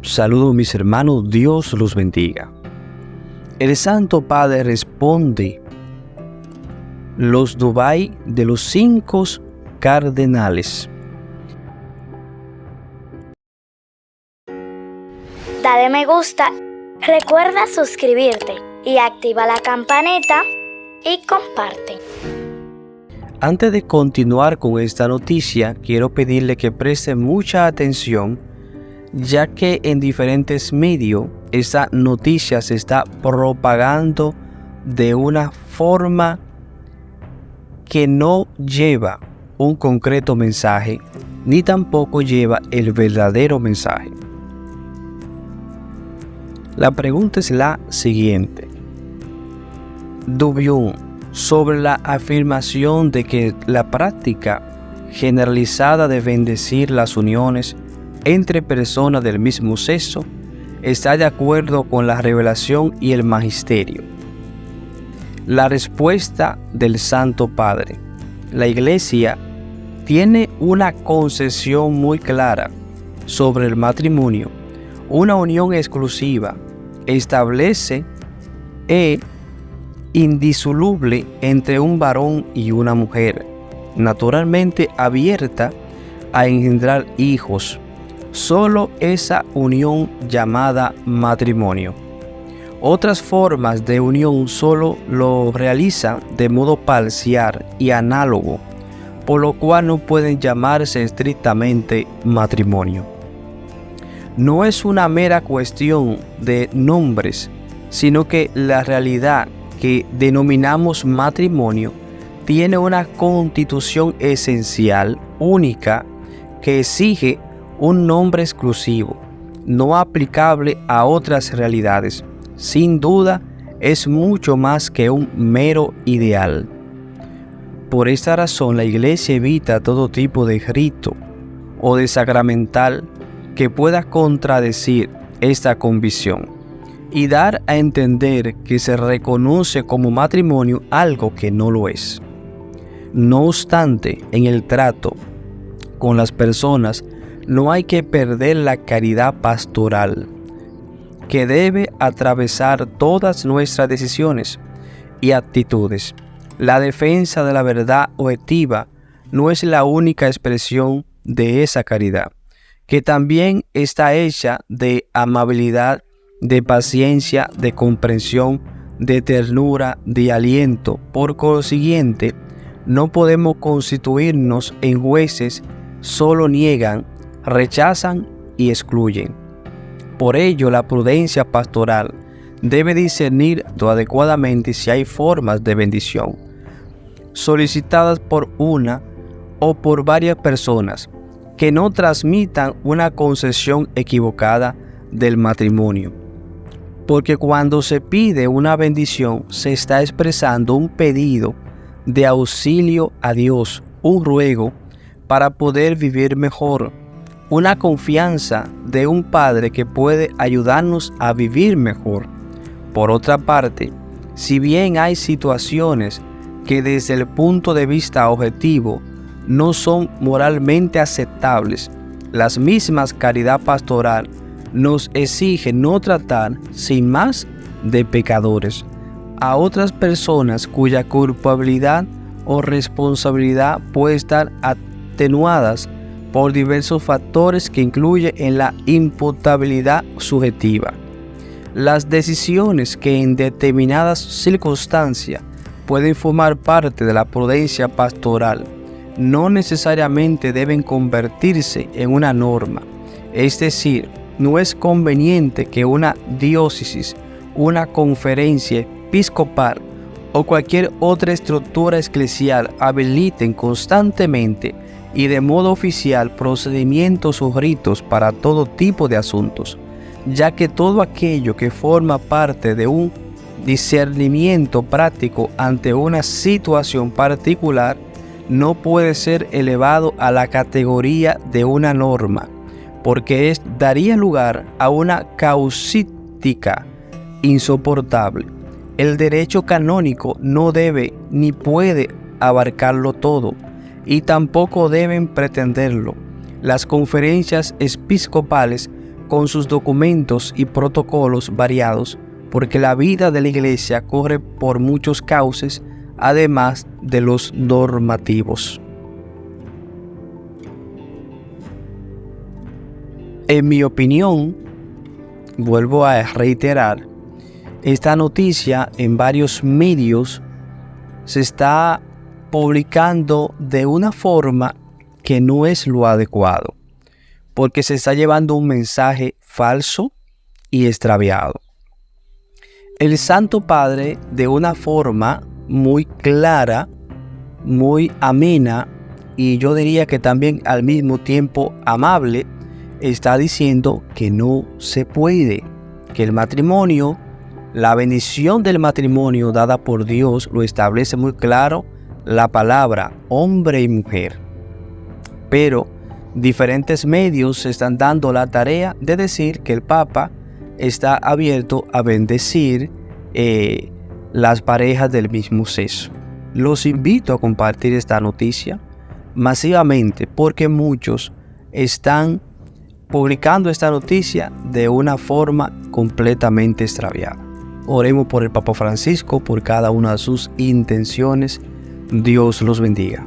Saludos mis hermanos, Dios los bendiga. El Santo Padre responde los Dubái de los 5 cardenales. Dale me gusta, recuerda suscribirte y activa la campanita y comparte. Antes de continuar con esta noticia, quiero pedirle que preste mucha atención, ya que en diferentes medios esta noticia se está propagando de una forma que no lleva un concreto mensaje, ni tampoco lleva el verdadero mensaje. La pregunta es la siguiente. Dubium sobre la afirmación de que la práctica generalizada de bendecir las uniones entre personas del mismo sexo está de acuerdo con la revelación y el magisterio. La respuesta del Santo Padre. La Iglesia tiene una concepción muy clara sobre el matrimonio, una unión exclusiva, establece e indisoluble entre un varón y una mujer, naturalmente abierta a engendrar hijos. Solo esa unión llamada matrimonio. Otras formas de unión solo lo realizan de modo parcial y análogo, por lo cual no pueden llamarse estrictamente matrimonio. No es una mera cuestión de nombres, sino que la realidad que denominamos matrimonio tiene una constitución esencial, única, que exige un nombre exclusivo, no aplicable a otras realidades. Sin duda, es mucho más que un mero ideal. Por esta razón, la Iglesia evita todo tipo de rito o de sacramental que pueda contradecir esta convicción y dar a entender que se reconoce como matrimonio algo que no lo es. No obstante, en el trato con las personas no hay que perder la caridad pastoral, que debe atravesar todas nuestras decisiones y actitudes. La defensa de la verdad objetiva no es la única expresión de esa caridad, que también está hecha de amabilidad, de paciencia, de comprensión, de ternura, de aliento. Por consiguiente, no podemos constituirnos en jueces, solo niegan, rechazan y excluyen. Por ello, la prudencia pastoral debe discernir adecuadamente si hay formas de bendición, solicitadas por una o por varias personas, que no transmitan una concepción equivocada del matrimonio. Porque cuando se pide una bendición, se está expresando un pedido de auxilio a Dios, un ruego para poder vivir mejor, una confianza de un Padre que puede ayudarnos a vivir mejor. Por otra parte, si bien hay situaciones que desde el punto de vista objetivo no son moralmente aceptables, las mismas caridad pastoral nos exige no tratar sin más de pecadores a otras personas cuya culpabilidad o responsabilidad puede estar atenuadas por diversos factores que incluyen en la imputabilidad subjetiva. Las decisiones que en determinadas circunstancias pueden formar parte de la prudencia pastoral no necesariamente deben convertirse en una norma, es decir, no es conveniente que una diócesis, una conferencia episcopal o cualquier otra estructura eclesial habiliten constantemente y de modo oficial procedimientos o ritos para todo tipo de asuntos, ya que todo aquello que forma parte de un discernimiento práctico ante una situación particular no puede ser elevado a la categoría de una norma, porque daría lugar a una causística insoportable. El derecho canónico no debe ni puede abarcarlo todo, y tampoco deben pretenderlo. Las conferencias episcopales con sus documentos y protocolos variados, porque la vida de la iglesia corre por muchos cauces, además de los normativos. En mi opinión, vuelvo a reiterar, esta noticia en varios medios se está publicando de una forma que no es lo adecuado, porque se está llevando un mensaje falso y extraviado. El Santo Padre, de una forma muy clara, muy amena y yo diría que también al mismo tiempo amable, está diciendo que no se puede, que el matrimonio, la bendición del matrimonio dada por Dios lo establece muy claro la palabra hombre y mujer. Pero diferentes medios se están dando la tarea de decir que el Papa está abierto a bendecir las parejas del mismo sexo. Los invito a compartir esta noticia masivamente porque muchos están publicando esta noticia de una forma completamente extraviada. Oremos por el Papa Francisco, por cada una de sus intenciones. Dios los bendiga.